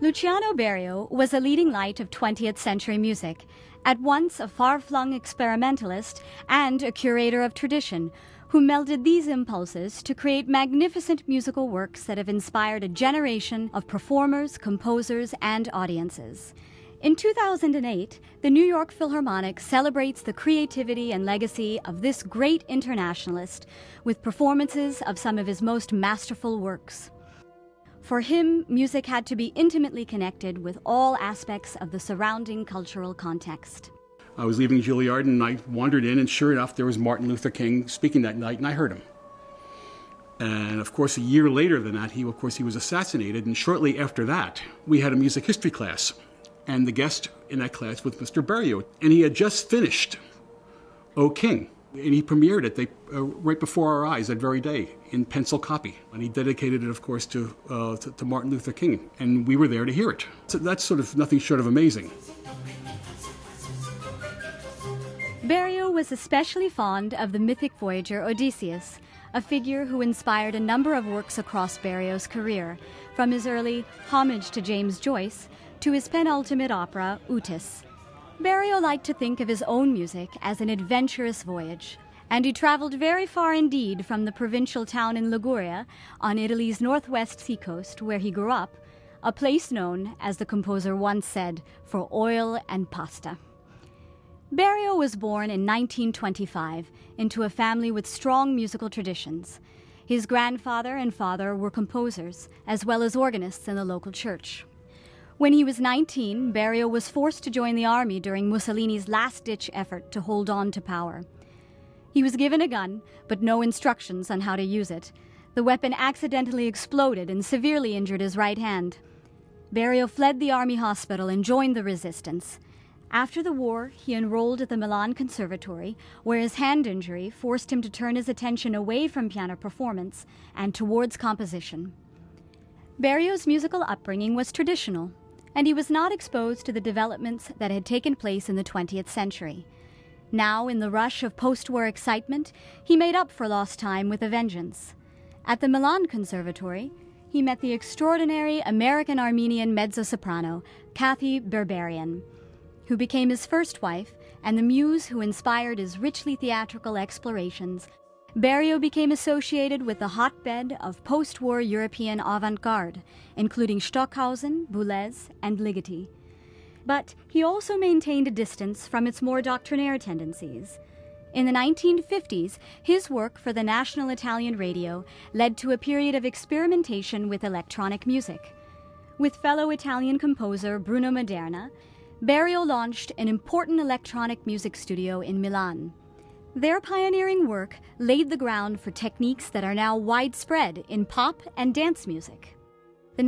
Luciano Berio was a leading light of 20th century music, at once a far-flung experimentalist and a curator of tradition, who melded these impulses to create magnificent musical works that have inspired a generation of performers, composers, and audiences. In 2008, the New York Philharmonic celebrates the creativity and legacy of this great internationalist with performances of some of his most masterful works. For him, music had to be intimately connected with all aspects of the surrounding cultural context. I was leaving Juilliard and I wandered in, and sure enough, there was Martin Luther King speaking that night, and I heard him. And of course, a year later than that, he was assassinated, and shortly after that, we had a music history class. And the guest in that class was Mr. Berio, and he had just finished O King. And he premiered it right before our eyes that very day in pencil copy. And he dedicated it, of course, to Martin Luther King. And we were there to hear it. So that's sort of nothing short of amazing. Berio was especially fond of the mythic voyager Odysseus, a figure who inspired a number of works across Berio's career, from his early homage to James Joyce to his penultimate opera, Odyssey. Berio liked to think of his own music as an adventurous voyage, and he traveled very far indeed from the provincial town in Liguria on Italy's northwest seacoast where he grew up, a place known, as the composer once said, for oil and pasta. Berio was born in 1925 into a family with strong musical traditions. His grandfather and father were composers, as well as organists in the local church. When he was 19, Berio was forced to join the army during Mussolini's last-ditch effort to hold on to power. He was given a gun, but no instructions on how to use it. The weapon accidentally exploded and severely injured his right hand. Berio fled the army hospital and joined the resistance. After the war, he enrolled at the Milan Conservatory, where his hand injury forced him to turn his attention away from piano performance and towards composition. Berio's musical upbringing was traditional, and he was not exposed to the developments that had taken place in the 20th century. Now, in the rush of post-war excitement, he made up for lost time with a vengeance. At the Milan Conservatory, he met the extraordinary American-Armenian mezzo-soprano, Kathy Berberian, who became his first wife and the muse who inspired his richly theatrical explorations. Berio became associated with the hotbed of post-war European avant-garde, including Stockhausen, Boulez, and Ligeti. But he also maintained a distance from its more doctrinaire tendencies. In the 1950s, his work for the National Italian Radio led to a period of experimentation with electronic music. With fellow Italian composer Bruno Maderna, Berio launched an important electronic music studio in Milan. Their pioneering work laid the ground for techniques that are now widespread in pop and dance music. The